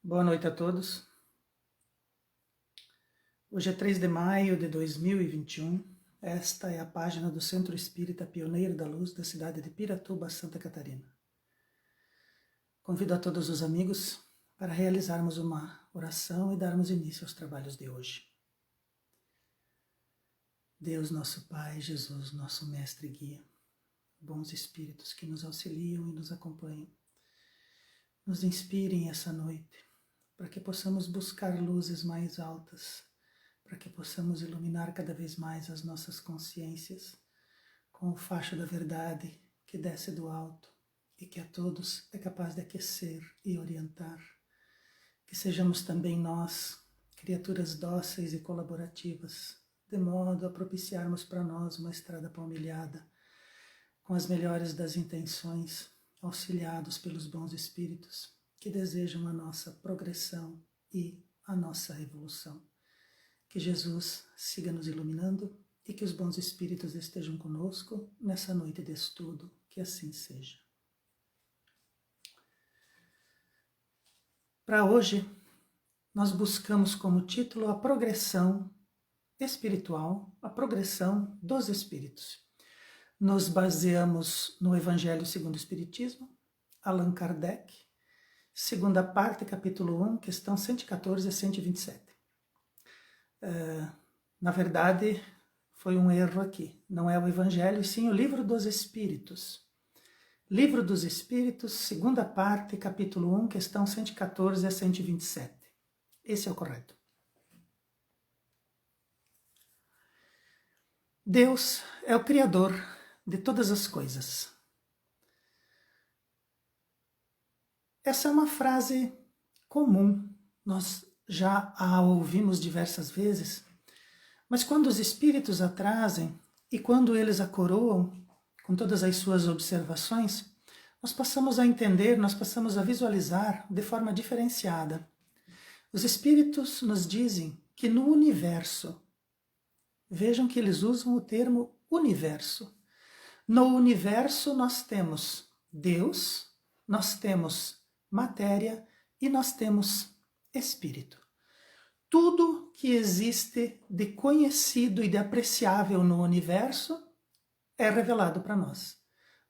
Boa noite a todos. Hoje é 3 de maio de 2021. Esta é a página do Centro Espírita Pioneiro da Luz da cidade de Piratuba, Santa Catarina. Convido a todos os amigos para realizarmos uma oração e darmos início aos trabalhos de hoje. Deus, nosso Pai, Jesus, nosso Mestre e Guia, bons espíritos que nos auxiliam e nos acompanham, nos inspirem essa noite, para que possamos buscar luzes mais altas, para que possamos iluminar cada vez mais as nossas consciências com o facho da verdade que desce do alto e que a todos é capaz de aquecer e orientar. Que sejamos também nós, criaturas dóceis e colaborativas, de modo a propiciarmos para nós uma estrada palmilhada, com as melhores das intenções, auxiliados pelos bons espíritos que desejam a nossa progressão e a nossa revolução. Que Jesus siga nos iluminando e que os bons espíritos estejam conosco nessa noite de estudo, que assim seja. Para hoje, nós buscamos como título a progressão espiritual, a progressão dos espíritos. Nos baseamos no Evangelho segundo o Espiritismo, Allan Kardec, segunda parte, capítulo 1, questão 114 a 127. Na verdade, foi um erro aqui. Não é o Evangelho, e sim o Livro dos Espíritos. Livro dos Espíritos, segunda parte, capítulo 1, questão 114 a 127. Esse é o correto. Deus é o Criador de todas as coisas. Essa é uma frase comum, nós já a ouvimos diversas vezes, mas quando os espíritos a trazem e quando eles a coroam com todas as suas observações, nós passamos a entender, nós passamos a visualizar de forma diferenciada. Os espíritos nos dizem que no universo, vejam que eles usam o termo universo. No universo nós temos Deus, nós temos matéria e nós temos espírito. Tudo que existe de conhecido e de apreciável no universo é revelado para nós.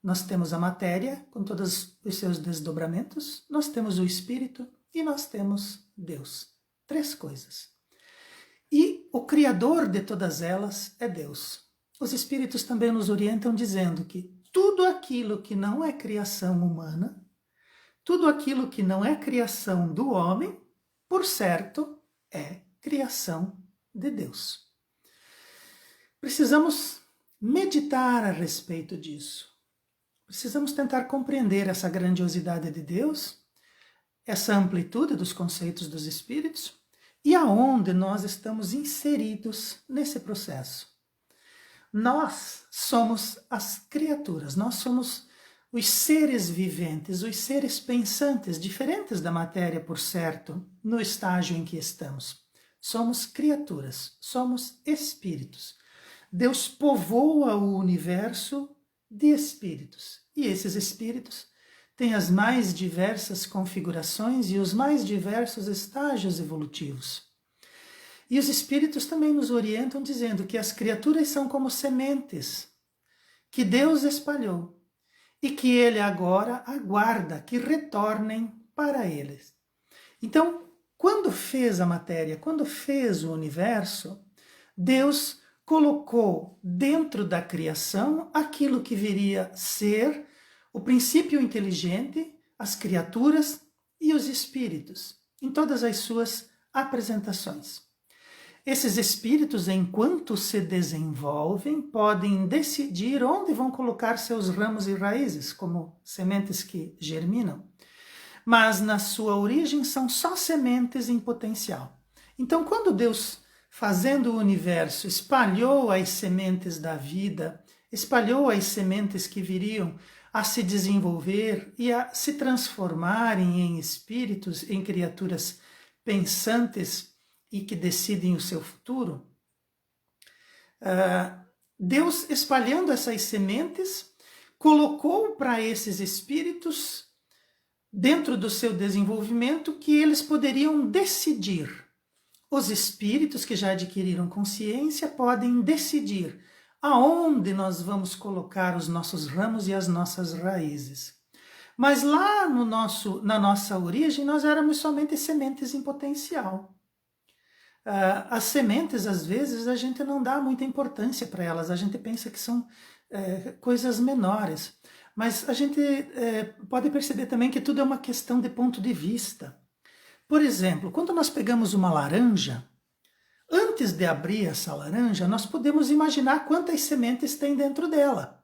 Nós temos a matéria com todos os seus desdobramentos, nós temos o espírito e nós temos Deus. 3 coisas. E o criador de todas elas é Deus. Os espíritos também nos orientam dizendo que tudo aquilo que não é criação humana, tudo aquilo que não é criação do homem, por certo, é criação de Deus. Precisamos meditar a respeito disso. Precisamos tentar compreender essa grandiosidade de Deus, essa amplitude dos conceitos dos espíritos e aonde nós estamos inseridos nesse processo. Nós somos as criaturas, nós somos os seres viventes, os seres pensantes, diferentes da matéria, por certo, no estágio em que estamos. Somos criaturas, somos espíritos. Deus povoa o universo de espíritos. E esses espíritos têm as mais diversas configurações e os mais diversos estágios evolutivos. E os espíritos também nos orientam dizendo que as criaturas são como sementes que Deus espalhou e que ele agora aguarda que retornem para eles. Então, quando fez a matéria, quando fez o universo, Deus colocou dentro da criação aquilo que viria a ser o princípio inteligente, as criaturas e os espíritos, em todas as suas apresentações. Esses espíritos, enquanto se desenvolvem, podem decidir onde vão colocar seus ramos e raízes, como sementes que germinam. Mas na sua origem são só sementes em potencial. Então, quando Deus, fazendo o universo, espalhou as sementes da vida, espalhou as sementes que viriam a se desenvolver e a se transformarem em espíritos, em criaturas pensantes, e que decidem o seu futuro, Deus, espalhando essas sementes, colocou para esses espíritos dentro do seu desenvolvimento, que eles poderiam decidir. Os espíritos que já adquiriram consciência podem decidir aonde nós vamos colocar os nossos ramos e as nossas raízes. Mas lá na nossa origem, nós éramos somente sementes em potencial. As sementes, às vezes, a gente não dá muita importância para elas, a gente pensa que são coisas menores. Mas a gente pode perceber também que tudo é uma questão de ponto de vista. Por exemplo, quando nós pegamos uma laranja, antes de abrir essa laranja, nós podemos imaginar quantas sementes tem dentro dela.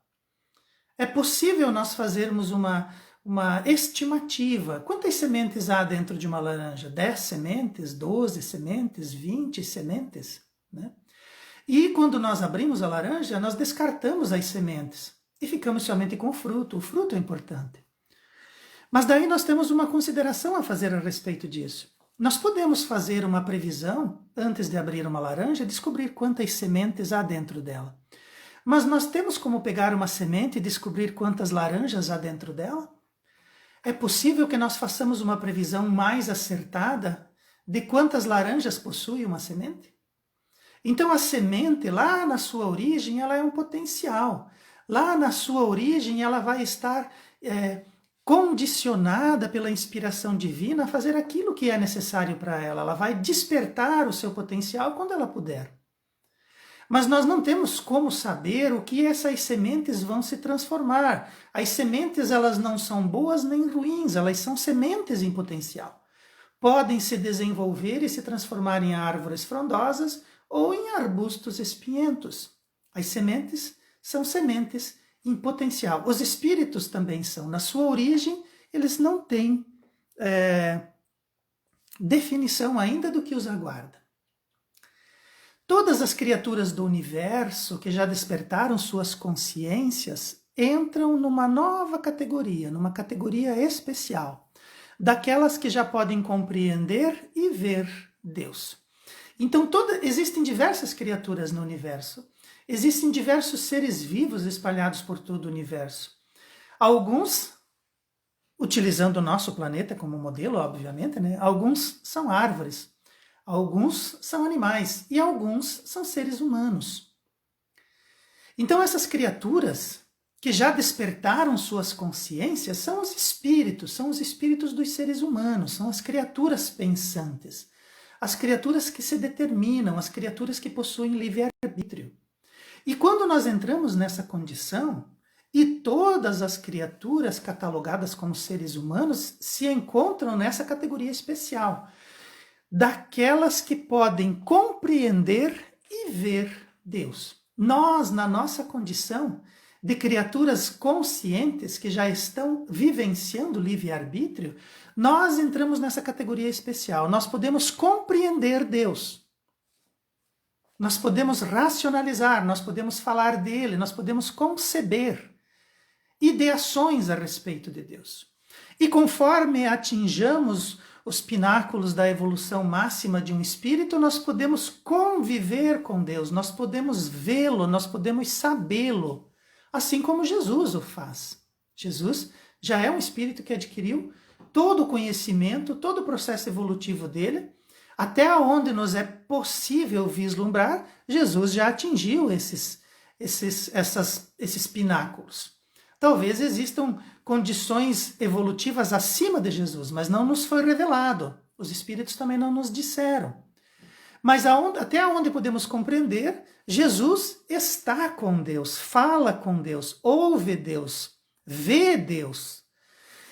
É possível nós fazermos uma estimativa. Quantas sementes há dentro de uma laranja? 10 sementes, 12 sementes, 20 sementes, né? E quando nós abrimos a laranja, nós descartamos as sementes e ficamos somente com o fruto. O fruto é importante. Mas daí nós temos uma consideração a fazer a respeito disso. Nós podemos fazer uma previsão, antes de abrir uma laranja, descobrir quantas sementes há dentro dela. Mas nós temos como pegar uma semente e descobrir quantas laranjas há dentro dela? É possível que nós façamos uma previsão mais acertada de quantas laranjas possui uma semente? Então a semente, lá na sua origem, ela é um potencial. Lá na sua origem, ela vai estar condicionada pela inspiração divina a fazer aquilo que é necessário para ela. Ela vai despertar o seu potencial quando ela puder. Mas nós não temos como saber o que essas sementes vão se transformar. As sementes, elas não são boas nem ruins, elas são sementes em potencial. Podem se desenvolver e se transformar em árvores frondosas ou em arbustos espinhentos. As sementes são sementes em potencial. Os espíritos também são. Na sua origem, eles não têm definição ainda do que os aguarda. Todas as criaturas do universo que já despertaram suas consciências entram numa nova categoria, numa categoria especial, daquelas que já podem compreender e ver Deus. Então, existem diversas criaturas no universo, existem diversos seres vivos espalhados por todo o universo. Alguns, utilizando o nosso planeta como modelo, obviamente, né? Alguns são árvores, alguns são animais e alguns são seres humanos. Então essas criaturas que já despertaram suas consciências são os espíritos dos seres humanos, são as criaturas pensantes, as criaturas que se determinam, as criaturas que possuem livre-arbítrio. E quando nós entramos nessa condição, e todas as criaturas catalogadas como seres humanos se encontram nessa categoria especial, daquelas que podem compreender e ver Deus. Nós, na nossa condição de criaturas conscientes que já estão vivenciando o livre-arbítrio, nós entramos nessa categoria especial. Nós podemos compreender Deus. Nós podemos racionalizar, nós podemos falar dele, nós podemos conceber ideações a respeito de Deus. E conforme atinjamos os pináculos da evolução máxima de um espírito, nós podemos conviver com Deus, nós podemos vê-lo, nós podemos sabê-lo, assim como Jesus o faz. Jesus já é um espírito que adquiriu todo o conhecimento, todo o processo evolutivo dele, até onde nos é possível vislumbrar, Jesus já atingiu esses pináculos. Talvez existam condições evolutivas acima de Jesus, mas não nos foi revelado. Os espíritos também não nos disseram. Mas até onde podemos compreender, Jesus está com Deus, fala com Deus, ouve Deus, vê Deus.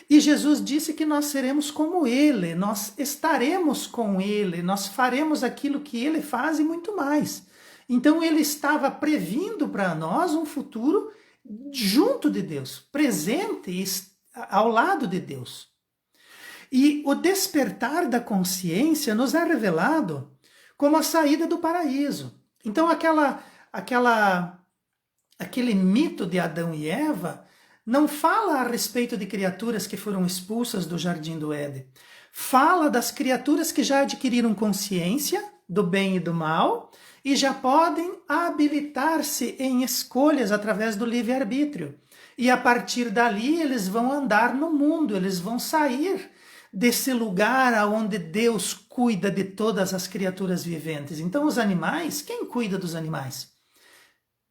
E Jesus disse que nós seremos como Ele, nós estaremos com Ele, nós faremos aquilo que Ele faz e muito mais. Então Ele estava previndo para nós um futuro junto de Deus, presente ao lado de Deus. E o despertar da consciência nos é revelado como a saída do paraíso. Então aquele mito de Adão e Eva não fala a respeito de criaturas que foram expulsas do Jardim do Éden. Fala das criaturas que já adquiriram consciência do bem e do mal e já podem habilitar-se em escolhas através do livre-arbítrio. E a partir dali eles vão andar no mundo, eles vão sair desse lugar onde Deus cuida de todas as criaturas viventes. Então os animais, quem cuida dos animais?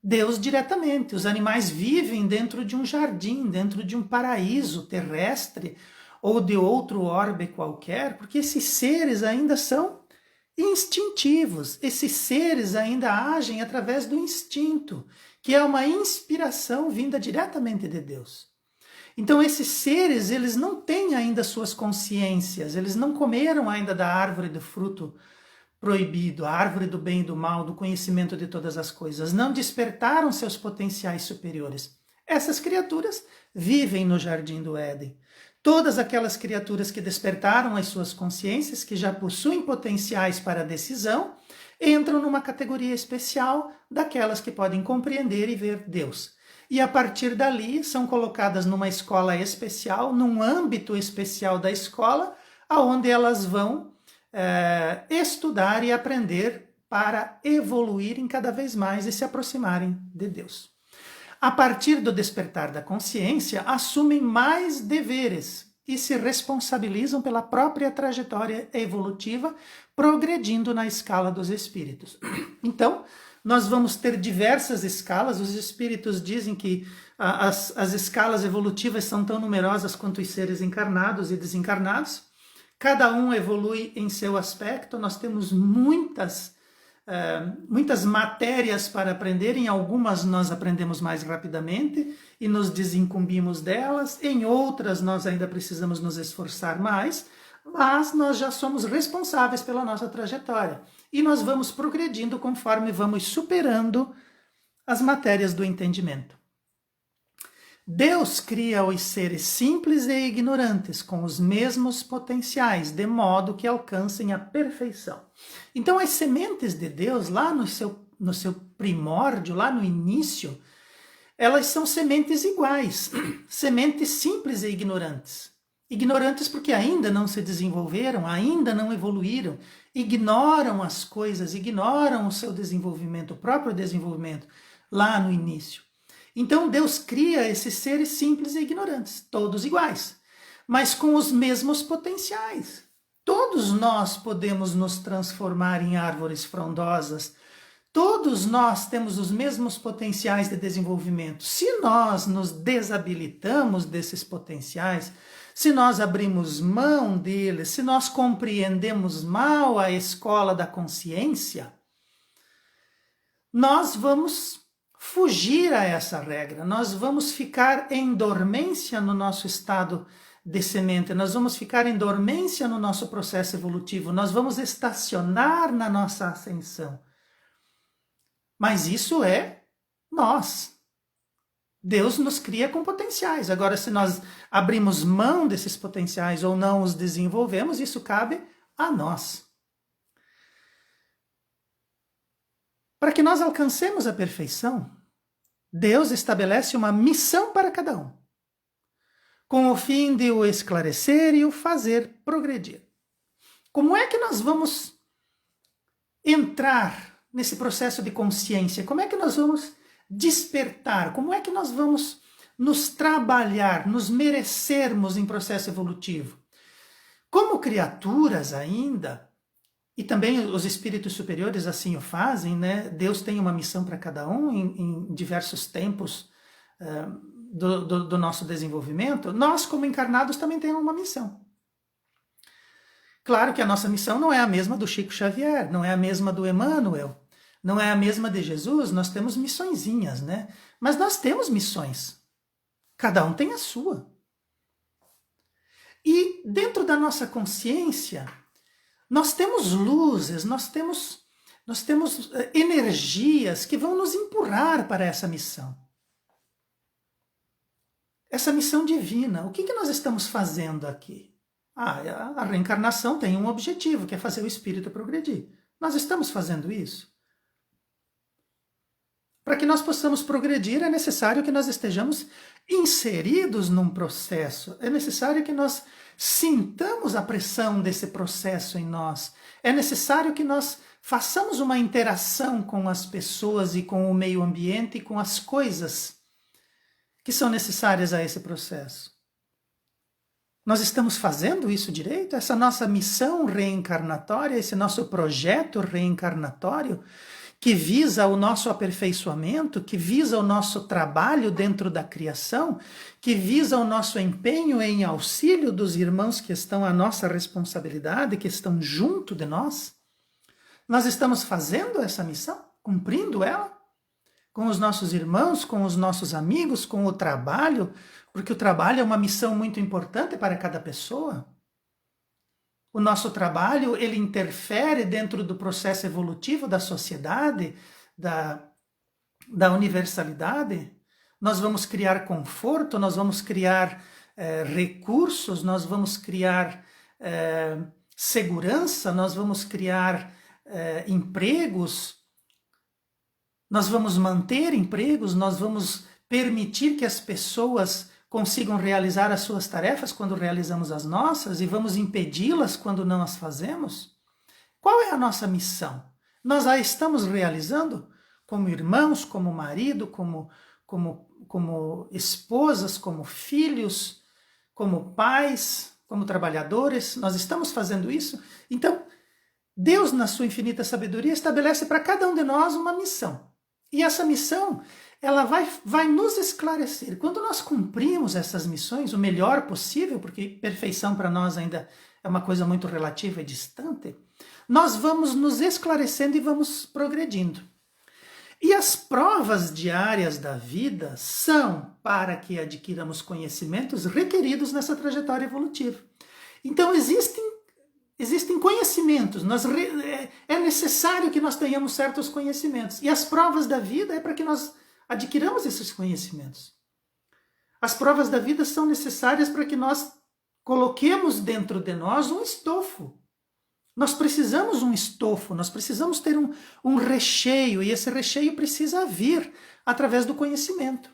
Deus diretamente. Os animais vivem dentro de um jardim, dentro de um paraíso terrestre ou de outro orbe qualquer, porque esses seres ainda são instintivos, esses seres ainda agem através do instinto, que é uma inspiração vinda diretamente de Deus. Então esses seres, eles não têm ainda suas consciências, eles não comeram ainda da árvore do fruto proibido, a árvore do bem e do mal, do conhecimento de todas as coisas, não despertaram seus potenciais superiores. Essas criaturas vivem no jardim do Éden. Todas aquelas criaturas que despertaram as suas consciências, que já possuem potenciais para a decisão, entram numa categoria especial daquelas que podem compreender e ver Deus. E a partir dali são colocadas numa escola especial, num âmbito especial da escola, aonde elas vão estudar e aprender para evoluírem cada vez mais e se aproximarem de Deus. A partir do despertar da consciência, assumem mais deveres e se responsabilizam pela própria trajetória evolutiva, progredindo na escala dos espíritos. Então, nós vamos ter diversas escalas. Os espíritos dizem que as escalas evolutivas são tão numerosas quanto os seres encarnados e desencarnados. Cada um evolui em seu aspecto. Nós temos muitas matérias para aprender, em algumas nós aprendemos mais rapidamente e nos desincumbimos delas, em outras nós ainda precisamos nos esforçar mais, mas nós já somos responsáveis pela nossa trajetória e nós vamos progredindo conforme vamos superando as matérias do entendimento. Deus cria os seres simples e ignorantes com os mesmos potenciais, de modo que alcancem a perfeição. Então as sementes de Deus, lá no seu primórdio, lá no início, elas são sementes iguais, sementes simples e ignorantes. Ignorantes porque ainda não se desenvolveram, ainda não evoluíram, ignoram as coisas, ignoram o seu desenvolvimento, o próprio desenvolvimento, lá no início. Então Deus cria esses seres simples e ignorantes, todos iguais, mas com os mesmos potenciais. Todos nós podemos nos transformar em árvores frondosas, todos nós temos os mesmos potenciais de desenvolvimento. Se nós nos desabilitamos desses potenciais, se nós abrimos mão deles, se nós compreendemos mal a escola da consciência, nós vamos fugir a essa regra, nós vamos ficar em dormência no nosso estado de semente, nós vamos ficar em dormência no nosso processo evolutivo, nós vamos estacionar na nossa ascensão. Mas isso é nós. Deus nos cria com potenciais. Agora, se nós abrimos mão desses potenciais ou não os desenvolvemos, isso cabe a nós. Para que nós alcancemos a perfeição, Deus estabelece uma missão para cada um, com o fim de o esclarecer e o fazer progredir. Como é que nós vamos entrar nesse processo de consciência? Como é que nós vamos despertar? Como é que nós vamos nos trabalhar, nos merecermos em processo evolutivo? Como criaturas ainda, e também os espíritos superiores assim o fazem, né? Deus tem uma missão para cada um em diversos tempos do nosso desenvolvimento. Nós, como encarnados, também temos uma missão. Claro que a nossa missão não é a mesma do Chico Xavier, não é a mesma do Emmanuel, não é a mesma de Jesus. Nós temos missõezinhas, né? Mas nós temos missões. Cada um tem a sua. E dentro da nossa consciência, nós temos luzes, nós temos energias que vão nos empurrar para essa missão. Essa missão divina. O que nós estamos fazendo aqui? A reencarnação tem um objetivo, que é fazer o espírito progredir. Nós estamos fazendo isso? Para que nós possamos progredir, é necessário que nós estejamos inseridos num processo. É necessário que nós sintamos a pressão desse processo em nós. É necessário que nós façamos uma interação com as pessoas e com o meio ambiente e com as coisas que são necessárias a esse processo. Nós estamos fazendo isso direito? Essa nossa missão reencarnatória, esse nosso projeto reencarnatório, que visa o nosso aperfeiçoamento, que visa o nosso trabalho dentro da criação, que visa o nosso empenho em auxílio dos irmãos que estão à nossa responsabilidade, que estão junto de nós. Nós estamos fazendo essa missão, cumprindo ela, com os nossos irmãos, com os nossos amigos, com o trabalho, porque o trabalho é uma missão muito importante para cada pessoa. O nosso trabalho, ele interfere dentro do processo evolutivo da sociedade, da universalidade. Nós vamos criar conforto, nós vamos criar recursos, nós vamos criar segurança, nós vamos criar empregos, nós vamos manter empregos, nós vamos permitir que as pessoas consigam realizar as suas tarefas quando realizamos as nossas e vamos impedi-las quando não as fazemos? Qual é a nossa missão? Nós a estamos realizando como irmãos, como marido, como esposas, como filhos, como pais, como trabalhadores? Nós estamos fazendo isso? Então, Deus, na sua infinita sabedoria, estabelece para cada um de nós uma missão. E essa missão, ela vai nos esclarecer. Quando nós cumprimos essas missões o melhor possível, porque perfeição para nós ainda é uma coisa muito relativa e distante, nós vamos nos esclarecendo e vamos progredindo. E as provas diárias da vida são para que adquiramos conhecimentos requeridos nessa trajetória evolutiva. Então existem conhecimentos, é necessário que nós tenhamos certos conhecimentos. E as provas da vida é para que nós adquiramos esses conhecimentos. As provas da vida são necessárias para que nós coloquemos dentro de nós um estofo. Nós precisamos um estofo, nós precisamos ter um recheio, e esse recheio precisa vir através do conhecimento.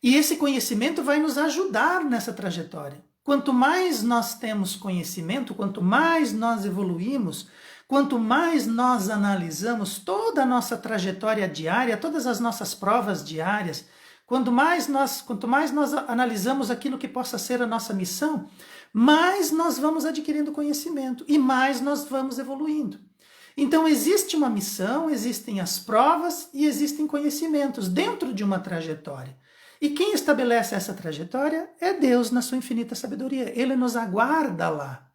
E esse conhecimento vai nos ajudar nessa trajetória. Quanto mais nós temos conhecimento, quanto mais nós evoluímos, quanto mais nós analisamos toda a nossa trajetória diária, todas as nossas provas diárias, quanto mais nós analisamos aquilo que possa ser a nossa missão, mais nós vamos adquirindo conhecimento e mais nós vamos evoluindo. Então existe uma missão, existem as provas e existem conhecimentos dentro de uma trajetória. E quem estabelece essa trajetória é Deus na sua infinita sabedoria. Ele nos aguarda lá.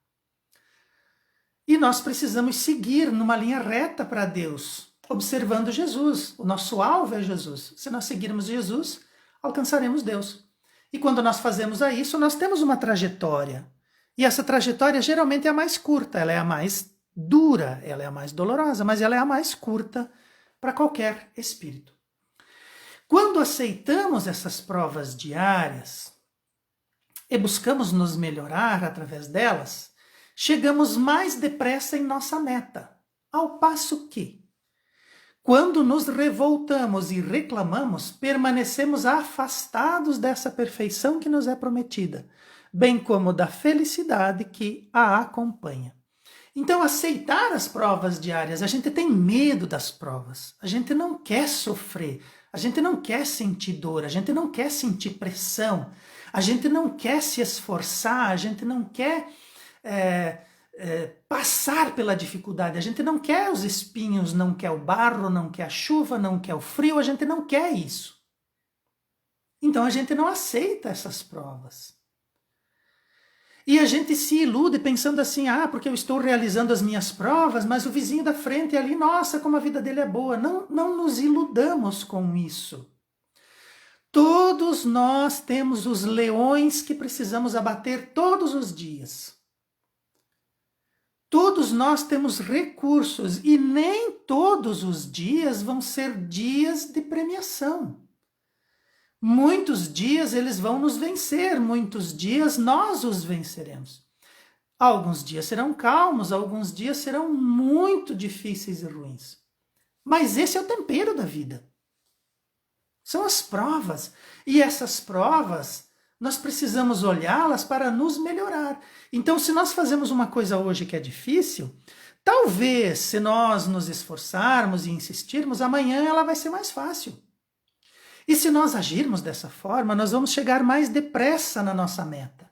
E nós precisamos seguir numa linha reta para Deus, observando Jesus. O nosso alvo é Jesus. Se nós seguirmos Jesus, alcançaremos Deus. E quando nós fazemos isso, nós temos uma trajetória. E essa trajetória geralmente é a mais curta, ela é a mais dura, ela é a mais dolorosa, mas ela é a mais curta para qualquer espírito. Quando aceitamos essas provas diárias e buscamos nos melhorar através delas, chegamos mais depressa em nossa meta, ao passo que, quando nos revoltamos e reclamamos, permanecemos afastados dessa perfeição que nos é prometida, bem como da felicidade que a acompanha. Então, aceitar as provas diárias, a gente tem medo das provas, a gente não quer sofrer, a gente não quer sentir dor, a gente não quer sentir pressão, a gente não quer se esforçar, a gente não quer passar pela dificuldade, a gente não quer os espinhos, não quer o barro, não quer a chuva, não quer o frio, a gente não quer isso. Então a gente não aceita essas provas. E a gente se ilude pensando assim, porque eu estou realizando as minhas provas, mas o vizinho da frente ali, nossa, como a vida dele é boa. Não nos iludamos com isso. Todos nós temos os leões que precisamos abater todos os dias. Todos nós temos recursos e nem todos os dias vão ser dias de premiação. Muitos dias eles vão nos vencer, muitos dias nós os venceremos. Alguns dias serão calmos, alguns dias serão muito difíceis e ruins. Mas esse é o tempero da vida. São as provas. E essas provas, nós precisamos olhá-las para nos melhorar. Então, se nós fazemos uma coisa hoje que é difícil, talvez, se nós nos esforçarmos e insistirmos, amanhã ela vai ser mais fácil. E se nós agirmos dessa forma, nós vamos chegar mais depressa na nossa meta.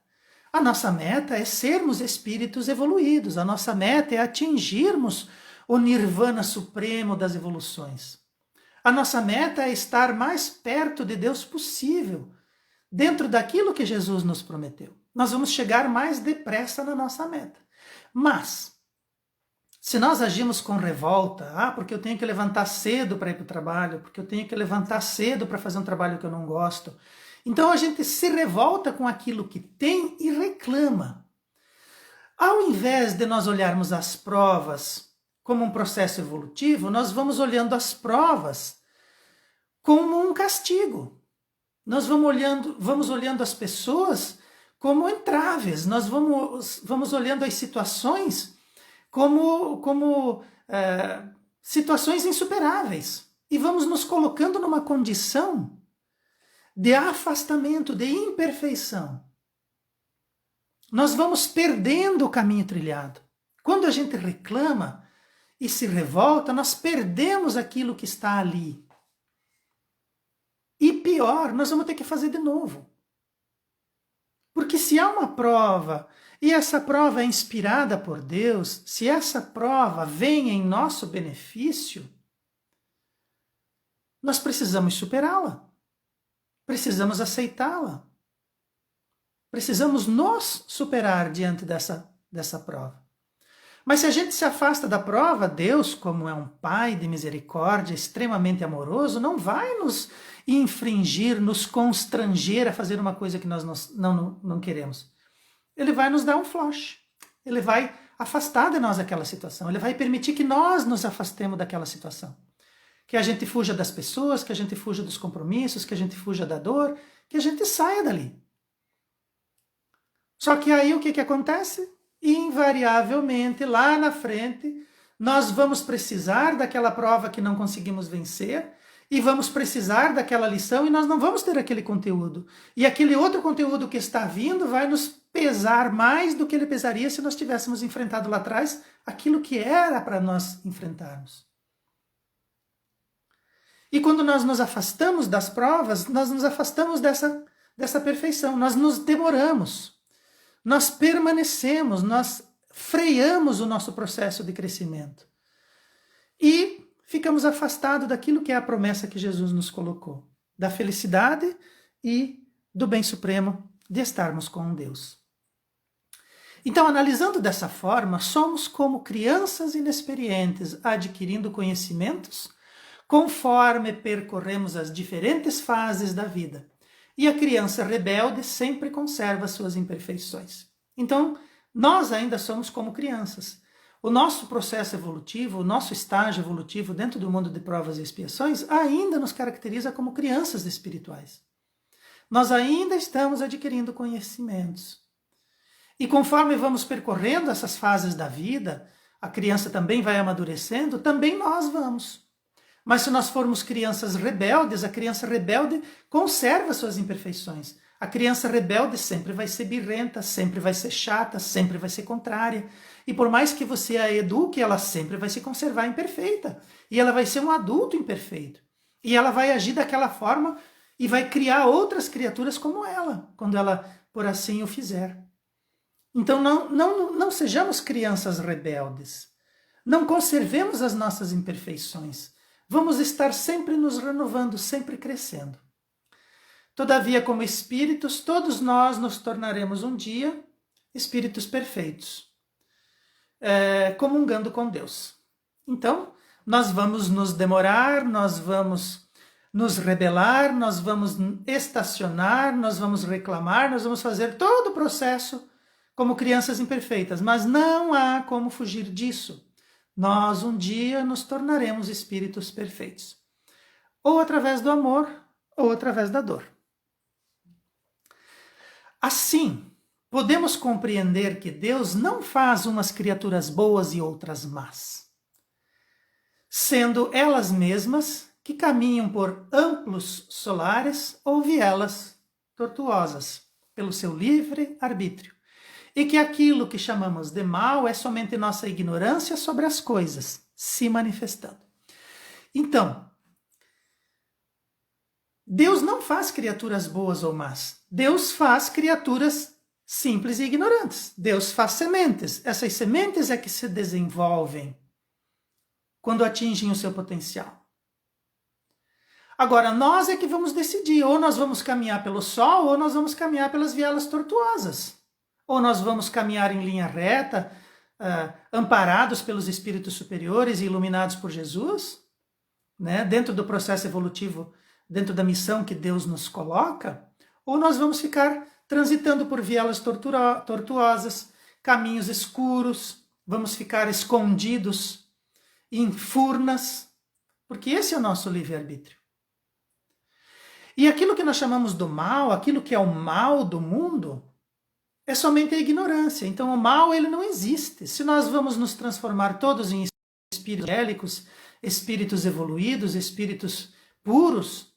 A nossa meta é sermos espíritos evoluídos, a nossa meta é atingirmos o nirvana supremo das evoluções. A nossa meta é estar mais perto de Deus possível, dentro daquilo que Jesus nos prometeu. Nós vamos chegar mais depressa na nossa meta. Mas, se nós agimos com revolta, porque eu tenho que levantar cedo para ir para o trabalho, porque eu tenho que levantar cedo para fazer um trabalho que eu não gosto, então a gente se revolta com aquilo que tem e reclama. Ao invés de nós olharmos as provas como um processo evolutivo, nós vamos olhando as provas como um castigo. Nós vamos olhando as pessoas como entraves, nós vamos olhando as situações como situações insuperáveis e vamos nos colocando numa condição de afastamento, de imperfeição. Nós vamos perdendo o caminho trilhado. Quando a gente reclama e se revolta, nós perdemos aquilo que está ali. E pior, nós vamos ter que fazer de novo. Porque se há uma prova, e essa prova é inspirada por Deus, se essa prova vem em nosso benefício, nós precisamos superá-la. Precisamos aceitá-la. Precisamos nos superar diante dessa prova. Mas se a gente se afasta da prova, Deus, como é um Pai de misericórdia, extremamente amoroso, não vai nos infringir, nos constranger a fazer uma coisa que nós não queremos. Ele vai nos dar um flash. Ele vai afastar de nós aquela situação. Ele vai permitir que nós nos afastemos daquela situação. Que a gente fuja das pessoas, que a gente fuja dos compromissos, que a gente fuja da dor, que a gente saia dali. Só que aí o que acontece? Invariavelmente, lá na frente, nós vamos precisar daquela prova que não conseguimos vencer e vamos precisar daquela lição e nós não vamos ter aquele conteúdo. E aquele outro conteúdo que está vindo vai nos pesar mais do que ele pesaria se nós tivéssemos enfrentado lá atrás aquilo que era para nós enfrentarmos. E quando nós nos afastamos das provas, nós nos afastamos dessa perfeição, nós nos demoramos. Nós permanecemos, nós freamos o nosso processo de crescimento. E ficamos afastados daquilo que é a promessa que Jesus nos colocou. Da felicidade e do bem supremo de estarmos com Deus. Então, analisando dessa forma, somos como crianças inexperientes adquirindo conhecimentos conforme percorremos as diferentes fases da vida. E a criança rebelde sempre conserva suas imperfeições. Então, nós ainda somos como crianças. O nosso processo evolutivo, o nosso estágio evolutivo dentro do mundo de provas e expiações ainda nos caracteriza como crianças espirituais. Nós ainda estamos adquirindo conhecimentos. E conforme vamos percorrendo essas fases da vida, a criança também vai amadurecendo, também nós vamos. Mas se nós formos crianças rebeldes, a criança rebelde conserva suas imperfeições. A criança rebelde sempre vai ser birrenta, sempre vai ser chata, sempre vai ser contrária. E por mais que você a eduque, ela sempre vai se conservar imperfeita. E ela vai ser um adulto imperfeito. E ela vai agir daquela forma e vai criar outras criaturas como ela, quando ela por assim o fizer. Então não sejamos crianças rebeldes. Não conservemos as nossas imperfeições. Vamos estar sempre nos renovando, sempre crescendo. Todavia, como espíritos, todos nós nos tornaremos um dia espíritos perfeitos, comungando com Deus. Então, nós vamos nos demorar, nós vamos nos rebelar, nós vamos estacionar, nós vamos reclamar, nós vamos fazer todo o processo como crianças imperfeitas, mas não há como fugir disso. Nós um dia nos tornaremos espíritos perfeitos. Ou através do amor, ou através da dor. Assim, podemos compreender que Deus não faz umas criaturas boas e outras más, sendo elas mesmas que caminham por amplos solares ou vielas tortuosas, pelo seu livre arbítrio. E que aquilo que chamamos de mal é somente nossa ignorância sobre as coisas se manifestando. Então, Deus não faz criaturas boas ou más. Deus faz criaturas simples e ignorantes. Deus faz sementes. Essas sementes é que se desenvolvem quando atingem o seu potencial. Agora, nós é que vamos decidir, ou nós vamos caminhar pelo sol, ou nós vamos caminhar pelas vielas tortuosas. Ou nós vamos caminhar em linha reta, amparados pelos espíritos superiores e iluminados por Jesus, né, dentro do processo evolutivo, dentro da missão que Deus nos coloca, ou nós vamos ficar transitando por vielas tortuosas, caminhos escuros, vamos ficar escondidos em furnas, porque esse é o nosso livre-arbítrio. E aquilo que nós chamamos do mal, aquilo que é o mal do mundo, é somente a ignorância. Então o mal, ele não existe. Se nós vamos nos transformar todos em espíritos angélicos, espíritos evoluídos, espíritos puros,